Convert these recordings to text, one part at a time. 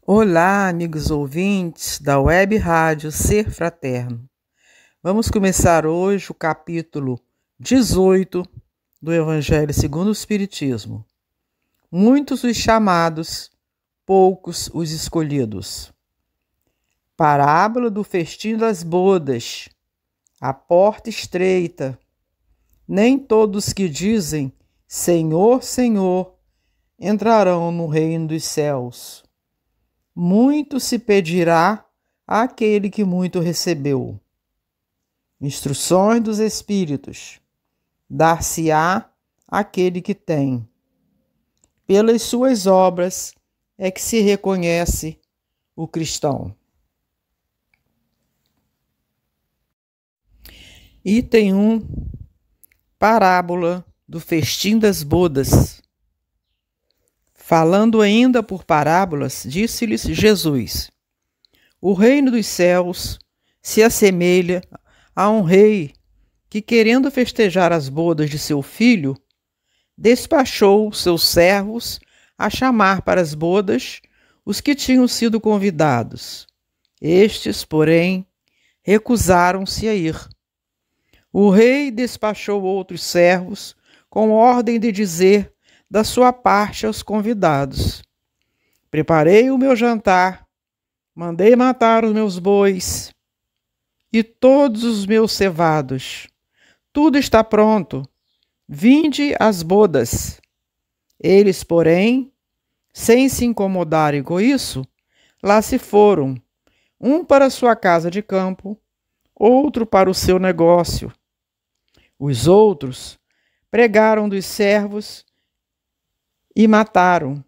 Olá, amigos ouvintes da Web Rádio Ser Fraterno. Vamos começar hoje o capítulo 18 do Evangelho segundo o Espiritismo. Muitos os chamados, poucos os escolhidos. Parábola do festim das bodas. A porta estreita. Nem todos que dizem Senhor, Senhor, entrarão no reino dos céus. Muito se pedirá àquele que muito recebeu. Instruções dos Espíritos. Dar-se-á àquele que tem. Pelas suas obras é que se reconhece o cristão. Item 1. Parábola do festim das bodas. Falando ainda por parábolas, disse-lhes Jesus: O reino dos céus se assemelha a um rei que, querendo festejar as bodas de seu filho, despachou seus servos a chamar para as bodas os que tinham sido convidados. Estes, porém, recusaram-se a ir. O rei despachou outros servos com ordem de dizer da sua parte aos convidados: Preparei o meu jantar, mandei matar os meus bois e todos os meus cevados. Tudo está pronto. Vinde às bodas. Eles, porém, sem se incomodarem com isso, lá se foram, um para sua casa de campo, outro para o seu negócio. Os outros pregaram dos servos e mataram,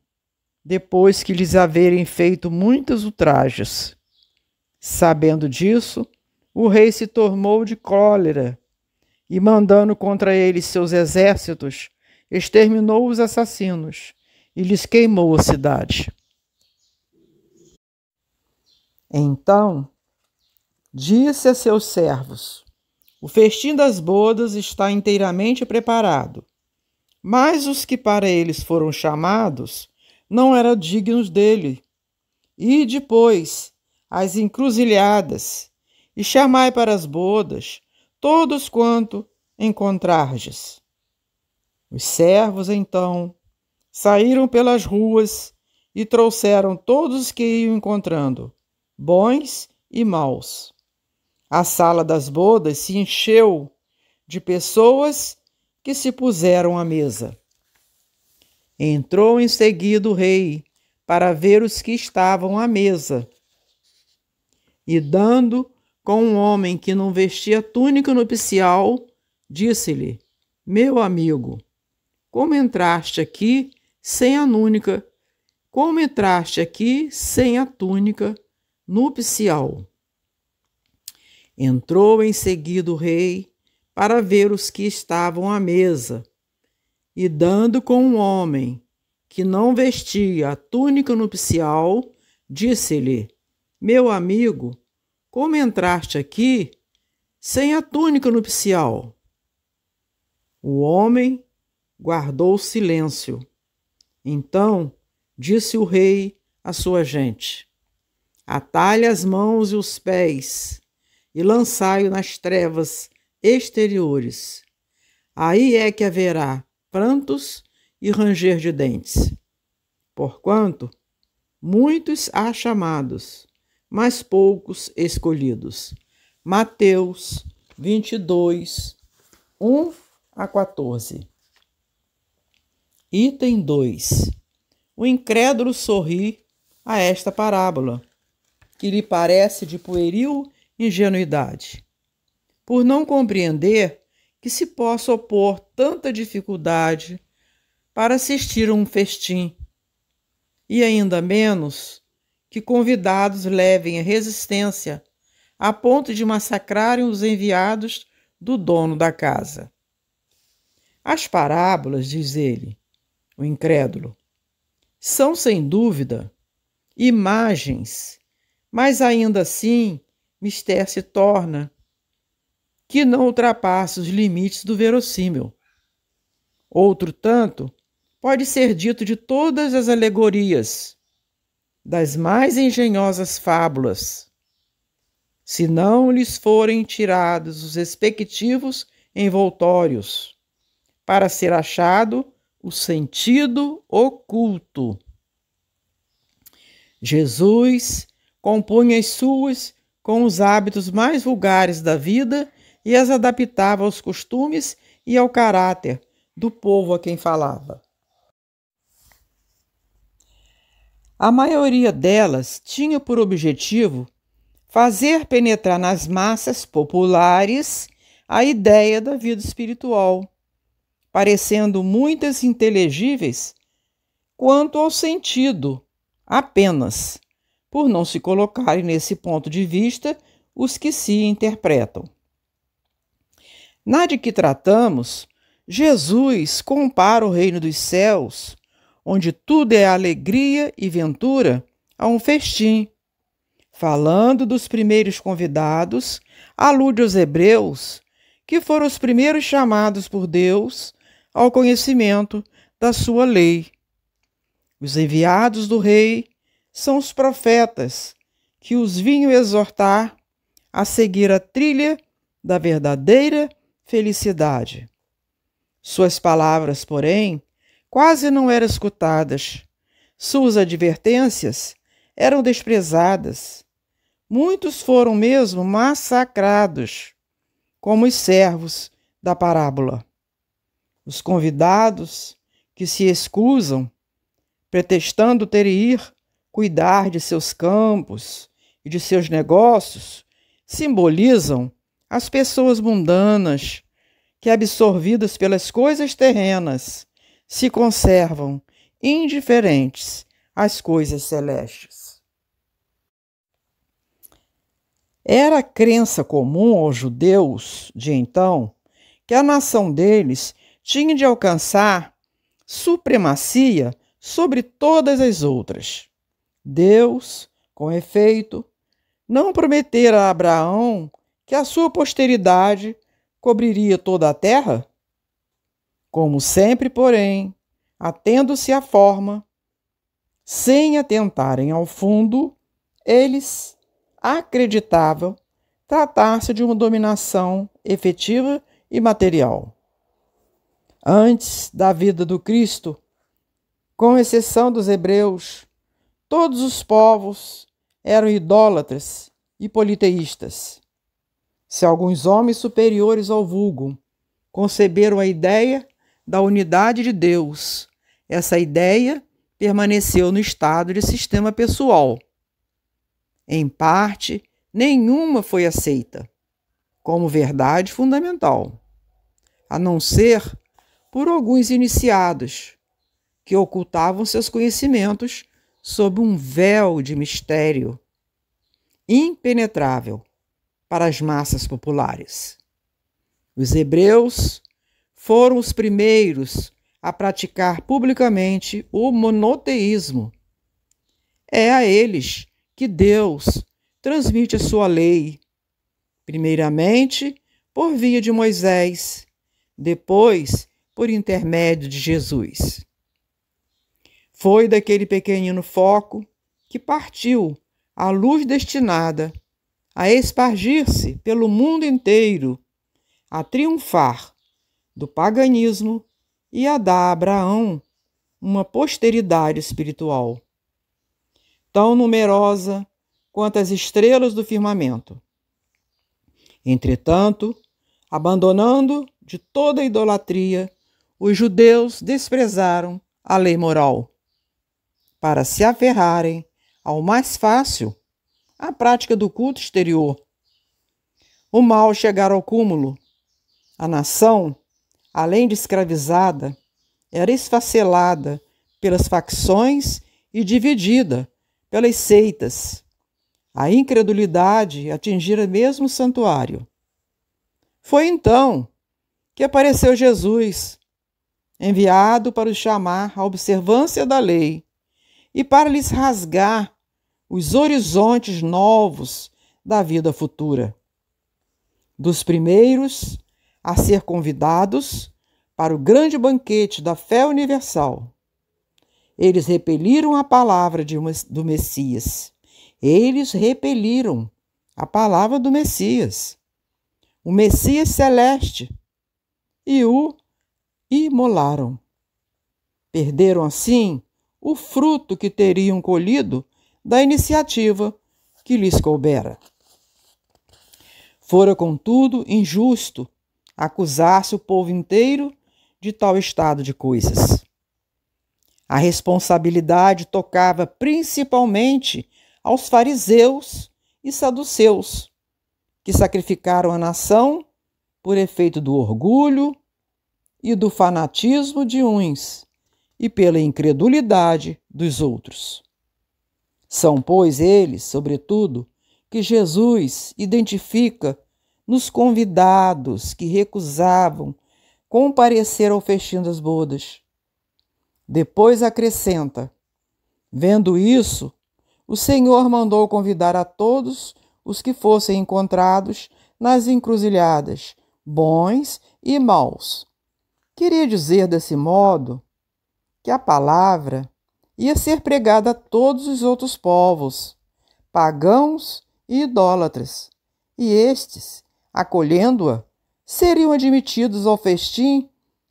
depois que lhes haverem feito muitas ultrajes. Sabendo disso, o rei se tomou de cólera e, mandando contra eles seus exércitos, exterminou os assassinos e lhes queimou a cidade. Então, disse a seus servos: O festim das bodas está inteiramente preparado. Mas os que para eles foram chamados não eram dignos dele. E depois as encruzilhadas, e chamai para as bodas todos quanto encontrardes. Os servos, então, saíram pelas ruas e trouxeram todos os que iam encontrando, bons e maus. A sala das bodas se encheu de pessoas que se puseram à mesa. Entrou em seguida o rei para ver os que estavam à mesa. E dando com um homem que não vestia túnica nupcial, disse-lhe: Meu amigo, como entraste aqui sem a túnica? Como entraste aqui sem a túnica nupcial? Entrou em seguida o rei para ver os que estavam à mesa, e dando com um homem que não vestia a túnica nupcial, disse-lhe: Meu amigo, como entraste aqui sem a túnica nupcial? O homem guardou silêncio. Então disse o rei à sua gente: Atai-lhe as mãos e os pés, e lançai-o nas trevas exteriores. Aí é que haverá prantos e ranger de dentes. Porquanto muitos há chamados, mas poucos escolhidos. Mateus 22, 1 a 14. Item 2. O incrédulo sorri a esta parábola, que lhe parece de pueril ingenuidade, por não compreender que se possa opor tanta dificuldade para assistir a um festim, e ainda menos que convidados levem a resistência a ponto de massacrarem os enviados do dono da casa. As parábolas, diz ele, o incrédulo, são sem dúvida imagens, mas ainda assim mistério se torna que não ultrapasse os limites do verossímil. Outro tanto pode ser dito de todas as alegorias, das mais engenhosas fábulas, se não lhes forem tirados os respectivos envoltórios, para ser achado o sentido oculto. Jesus compunha as suas com os hábitos mais vulgares da vida e as adaptava aos costumes e ao caráter do povo a quem falava. A maioria delas tinha por objetivo fazer penetrar nas massas populares a ideia da vida espiritual, parecendo muitas inteligíveis quanto ao sentido, apenas, por não se colocarem nesse ponto de vista os que se interpretam. Na de que tratamos, Jesus compara o reino dos céus, onde tudo é alegria e ventura, a um festim. Falando dos primeiros convidados, alude aos hebreus, que foram os primeiros chamados por Deus ao conhecimento da sua lei. Os enviados do rei são os profetas, que os vinham exortar a seguir a trilha da verdadeira felicidade. Suas palavras, porém, quase não eram escutadas. Suas advertências eram desprezadas. Muitos foram mesmo massacrados, como os servos da parábola. Os convidados que se excusam, pretextando ter ir cuidar de seus campos e de seus negócios, simbolizam as pessoas mundanas que, absorvidas pelas coisas terrenas, se conservam indiferentes às coisas celestes. Era crença comum aos judeus de então que a nação deles tinha de alcançar supremacia sobre todas as outras. Deus, com efeito, não prometera a Abraão que a sua posteridade cobriria toda a terra? Como sempre, porém, atendo-se à forma, sem atentarem ao fundo, eles acreditavam tratar-se de uma dominação efetiva e material. Antes da vida do Cristo, com exceção dos hebreus, todos os povos eram idólatras e politeístas. Se alguns homens superiores ao vulgo conceberam a ideia da unidade de Deus, essa ideia permaneceu no estado de sistema pessoal. Em parte, nenhuma foi aceita como verdade fundamental, a não ser por alguns iniciados que ocultavam seus conhecimentos sob um véu de mistério impenetrável para as massas populares. Os hebreus foram os primeiros a praticar publicamente o monoteísmo. É a eles que Deus transmite a sua lei, primeiramente por via de Moisés, depois por intermédio de Jesus. Foi daquele pequenino foco que partiu a luz destinada a espargir-se pelo mundo inteiro, a triunfar do paganismo e a dar a Abraão uma posteridade espiritual, tão numerosa quanto as estrelas do firmamento. Entretanto, abandonando de toda a idolatria, os judeus desprezaram a lei moral, para se aferrarem ao mais fácil, a prática do culto exterior. O mal chegara ao cúmulo. A nação, além de escravizada, era esfacelada pelas facções e dividida pelas seitas. A incredulidade atingira mesmo o santuário. Foi então que apareceu Jesus, enviado para os chamar à observância da lei e para lhes rasgar os horizontes novos da vida futura. Dos primeiros a ser convidados para o grande banquete da fé universal, Eles repeliram a palavra do Messias. Eles repeliram a palavra do Messias, o Messias celeste, e o imolaram. Perderam, assim, o fruto que teriam colhido da iniciativa que lhes coubera. Fora, contudo, injusto acusar-se o povo inteiro de tal estado de coisas. A responsabilidade tocava principalmente aos fariseus e saduceus, que sacrificaram a nação por efeito do orgulho e do fanatismo de uns e pela incredulidade dos outros. São, pois, eles, sobretudo, que Jesus identifica nos convidados que recusavam comparecer ao festim das bodas. Depois acrescenta: vendo isso, o Senhor mandou convidar a todos os que fossem encontrados nas encruzilhadas, bons e maus. Queria dizer desse modo que a palavra ia ser pregada a todos os outros povos, pagãos e idólatras, e estes, acolhendo-a, seriam admitidos ao festim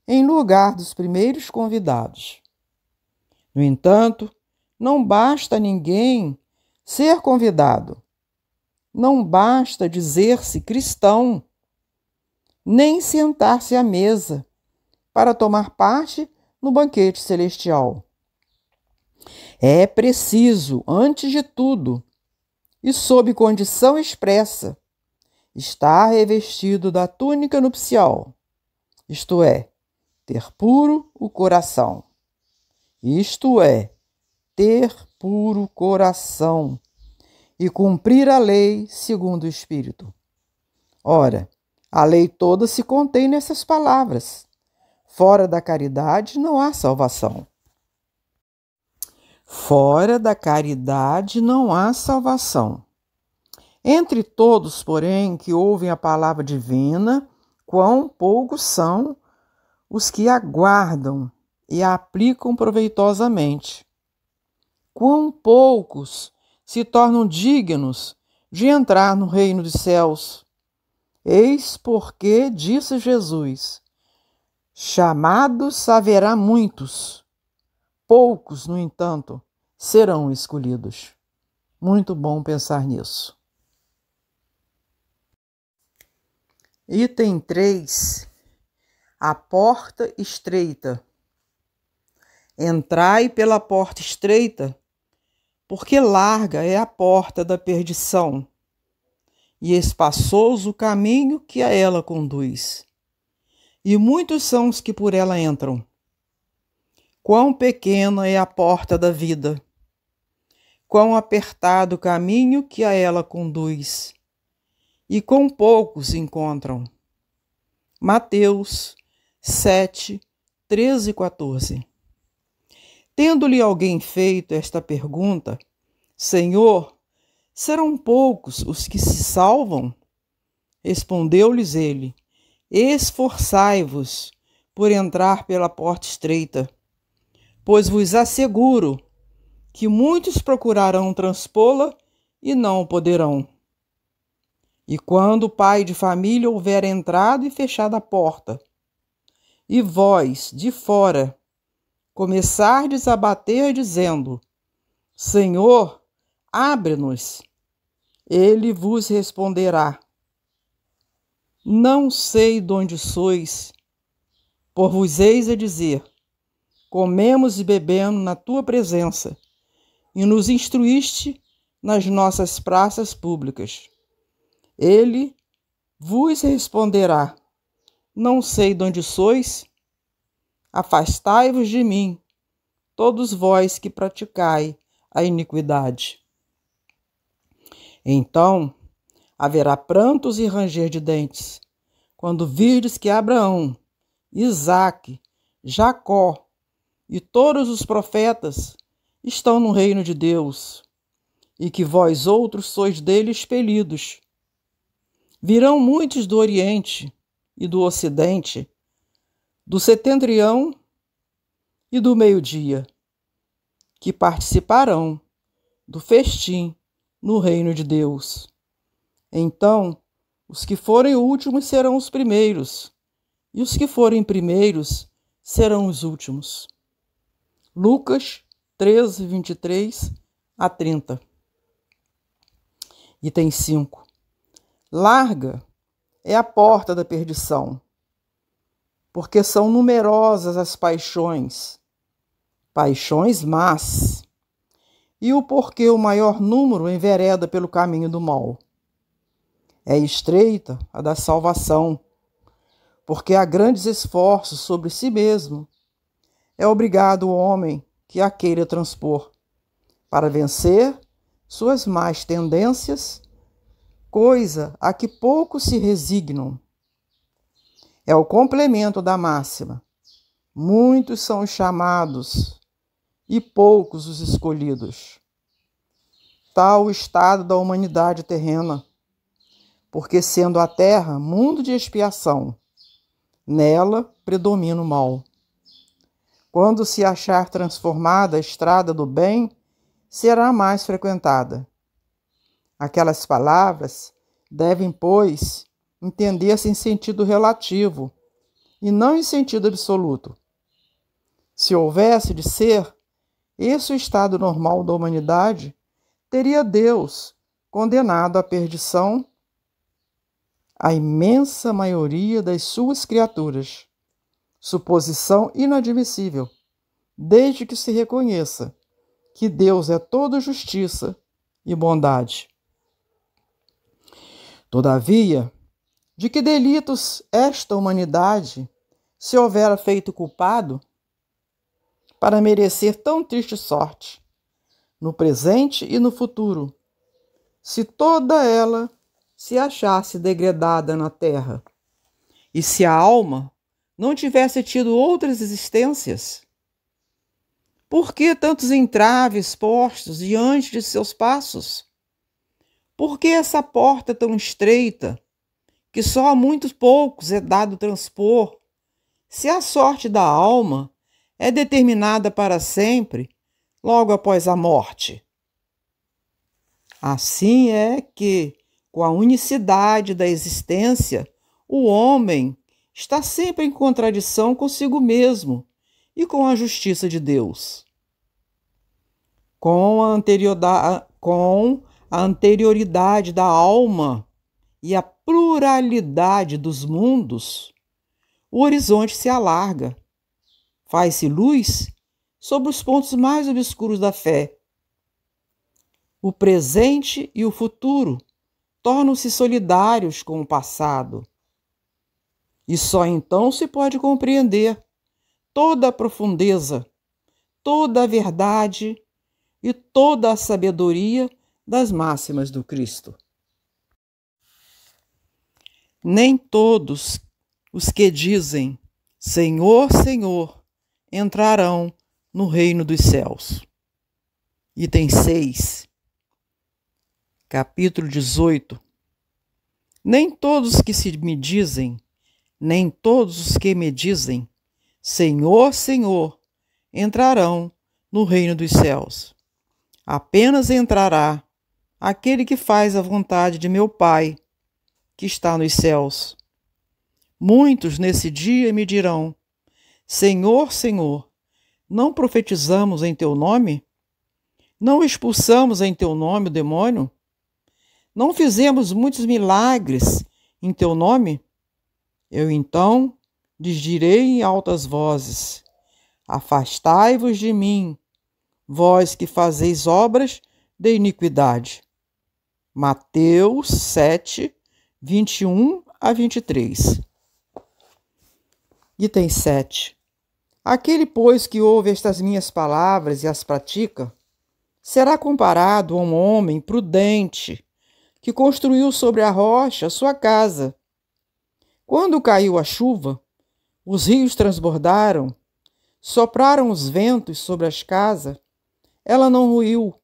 em lugar dos primeiros convidados. No entanto, não basta ninguém ser convidado, não basta dizer-se cristão, nem sentar-se à mesa para tomar parte no banquete celestial. É preciso, antes de tudo, e sob condição expressa, estar revestido da túnica nupcial, isto é, ter puro o coração. Isto é, ter puro coração e cumprir a lei segundo o Espírito. Ora, a lei toda se contém nessas palavras: fora da caridade não há salvação. Fora da caridade não há salvação. Entre todos, porém, que ouvem a palavra divina, quão poucos são os que aguardam e a aplicam proveitosamente. Quão poucos se tornam dignos de entrar no reino dos céus. Eis porque, disse Jesus, chamados haverá muitos, poucos, no entanto, serão escolhidos. Muito bom pensar nisso. Item 3. A porta estreita. Entrai pela porta estreita, porque larga é a porta da perdição, e espaçoso o caminho que a ela conduz, e muitos são os que por ela entram. Quão pequena é a porta da vida, quão apertado o caminho que a ela conduz, e quão poucos encontram. Mateus 7, 13 e 14. Tendo-lhe alguém feito esta pergunta: Senhor, serão poucos os que se salvam? Respondeu-lhes ele: esforçai-vos por entrar pela porta estreita, pois vos asseguro que muitos procurarão transpô-la e não poderão. E quando o pai de família houver entrado e fechado a porta, e vós, de fora, começardes a bater, dizendo: Senhor, abre-nos, ele vos responderá: não sei de onde sois, por vos eis a dizer: comemos e bebemos na tua presença, e nos instruíste nas nossas praças públicas. Ele vos responderá: não sei de onde sois, afastai-vos de mim, todos vós que praticai a iniquidade. Então haverá prantos e ranger de dentes, quando virdes que Abraão, Isaque, Jacó e todos os profetas estão no reino de Deus, e que vós outros sois dele expelidos. Virão muitos do Oriente e do Ocidente, do setentrião e do meio-dia, que participarão do festim no reino de Deus. Então, os que forem últimos serão os primeiros, e os que forem primeiros serão os últimos. Lucas 13, 23 a 30. Item 5. Larga é a porta da perdição, porque são numerosas as paixões más, e o porquê o maior número envereda pelo caminho do mal. É estreita a da salvação, porque há grandes esforços sobre si mesmo. É obrigado o homem que a queira transpor, para vencer suas más tendências, coisa a que poucos se resignam. É o complemento da máxima: muitos são os chamados e poucos os escolhidos. Tal o estado da humanidade terrena, porque sendo a terra mundo de expiação, nela predomina o mal. Quando se achar transformada a estrada do bem, será mais frequentada. Aquelas palavras devem, pois, entender-se em sentido relativo e não em sentido absoluto. Se houvesse de ser esse o estado normal da humanidade, teria Deus condenado à perdição a imensa maioria das suas criaturas. Suposição inadmissível, desde que se reconheça que Deus é toda justiça e bondade. Todavia, de que delitos esta humanidade se houvera feito culpado para merecer tão triste sorte, no presente e no futuro, se toda ela se achasse degradada na terra, e se a alma não tivesse tido outras existências? Por que tantos entraves postos diante de seus passos? Por que essa porta tão estreita, que só a muitos poucos é dado transpor, se a sorte da alma é determinada para sempre, logo após a morte? Assim é que, com a unicidade da existência, o homem está sempre em contradição consigo mesmo e com a justiça de Deus. Com a anterioridade da alma e a pluralidade dos mundos, o horizonte se alarga, faz-se luz sobre os pontos mais obscuros da fé. O presente e o futuro tornam-se solidários com o passado. E só então se pode compreender toda a profundeza, toda a verdade e toda a sabedoria das máximas do Cristo. Nem todos os que dizem Senhor, Senhor, entrarão no reino dos céus. Item 6, capítulo 18. Nem todos os que me dizem Senhor, Senhor, entrarão no reino dos céus. Apenas entrará aquele que faz a vontade de meu Pai, que está nos céus. Muitos nesse dia me dirão: Senhor, Senhor, não profetizamos em teu nome? Não expulsamos em teu nome o demônio? Não fizemos muitos milagres em teu nome? Eu então lhes direi em altas vozes: afastai-vos de mim, vós que fazeis obras de iniquidade. Mateus 7, 21 a 23. Item 7. Aquele, pois, que ouve estas minhas palavras e as pratica, será comparado a um homem prudente que construiu sobre a rocha sua casa. Quando caiu a chuva, os rios transbordaram, sopraram os ventos sobre as casas, ela não ruiu,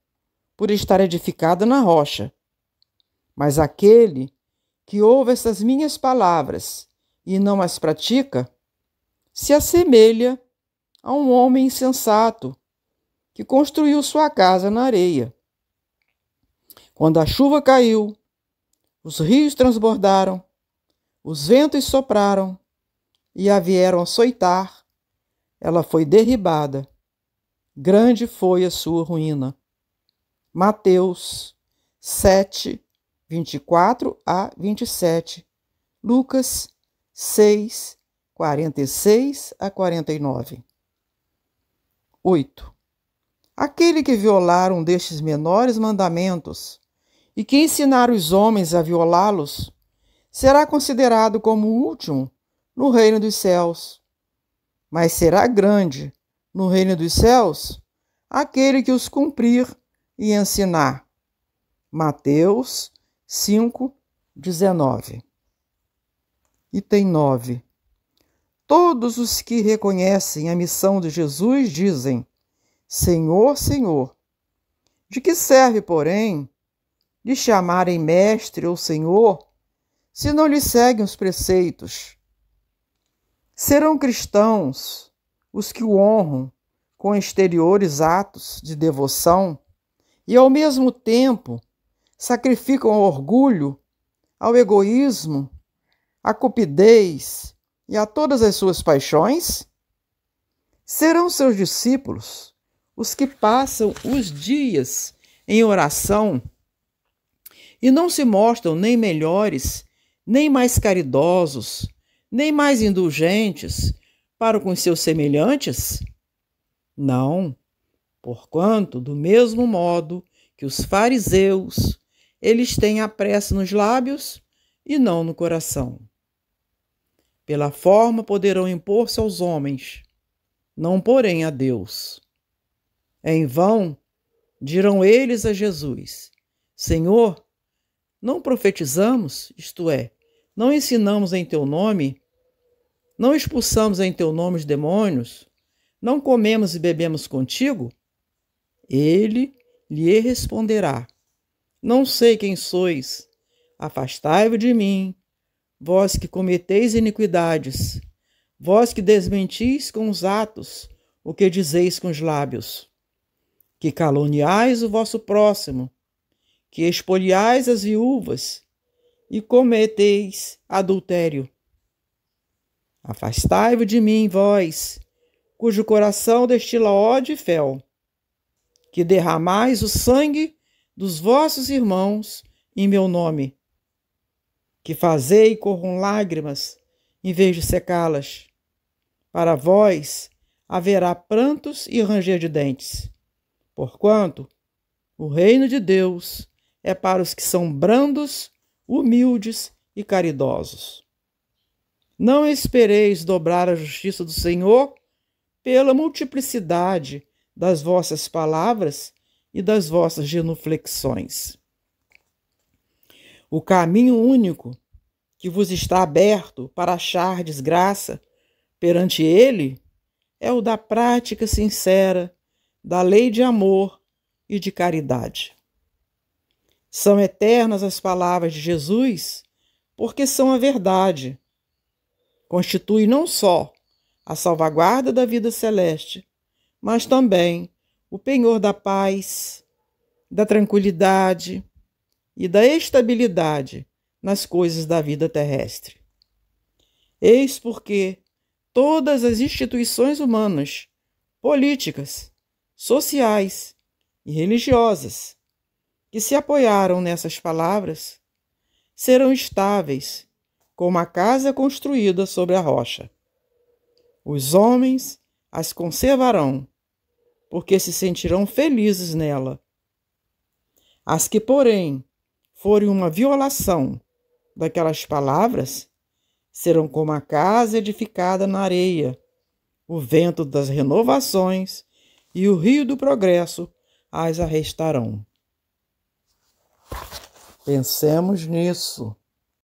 por estar edificada na rocha. Mas aquele que ouve essas minhas palavras e não as pratica, se assemelha a um homem insensato que construiu sua casa na areia. Quando a chuva caiu, os rios transbordaram, os ventos sopraram e a vieram açoitar, ela foi derribada. Grande foi a sua ruína. Mateus 7, 24 a 27. Lucas 6, 46 a 49. 8. Aquele que violar um destes menores mandamentos e que ensinar os homens a violá-los, será considerado como o último no reino dos céus. Mas será grande no reino dos céus aquele que os cumprir e ensinar. Mateus 5, 19. Item 9. Todos os que reconhecem a missão de Jesus dizem: Senhor, Senhor. De que serve, porém, lhe chamarem mestre ou senhor, se não lhe seguem os preceitos? Serão cristãos os que o honram com exteriores atos de devoção e, ao mesmo tempo, sacrificam ao orgulho, ao egoísmo, à cupidez e a todas as suas paixões? Serão seus discípulos os que passam os dias em oração e não se mostram nem melhores, nem mais caridosos, nem mais indulgentes para com seus semelhantes? Não, porquanto, do mesmo modo que os fariseus, eles têm a prece nos lábios e não no coração. Pela forma poderão impor-se aos homens, não porém a Deus. Em vão dirão eles a Jesus: Senhor, não profetizamos, isto é, não ensinamos em teu nome, não expulsamos em teu nome os demônios, não comemos e bebemos contigo? Ele lhe responderá: Não sei quem sois, afastai-vos de mim, vós que cometeis iniquidades, vós que desmentis com os atos o que dizeis com os lábios, que caluniais o vosso próximo, que expoliais as viúvas e cometeis adultério. Afastai-vos de mim, vós, cujo coração destila ódio e fel, que derramais o sangue dos vossos irmãos em meu nome, que fazei corram lágrimas em vez de secá-las. Para vós haverá prantos e ranger de dentes, porquanto o reino de Deus é para os que são brandos, humildes e caridosos. Não espereis dobrar a justiça do Senhor pela multiplicidade das vossas palavras e das vossas genuflexões. O caminho único que vos está aberto para achar desgraça perante ele é o da prática sincera da lei de amor e de caridade. São eternas as palavras de Jesus, porque são a verdade. Constitui não só a salvaguarda da vida celeste, mas também o penhor da paz, da tranquilidade e da estabilidade nas coisas da vida terrestre. Eis porque todas as instituições humanas, políticas, sociais e religiosas que se apoiaram nessas palavras serão estáveis como a casa construída sobre a rocha. Os homens as conservarão, porque se sentirão felizes nela. As que, porém, forem uma violação daquelas palavras, serão como a casa edificada na areia. O vento das renovações e o rio do progresso as arrestarão. Pensemos nisso.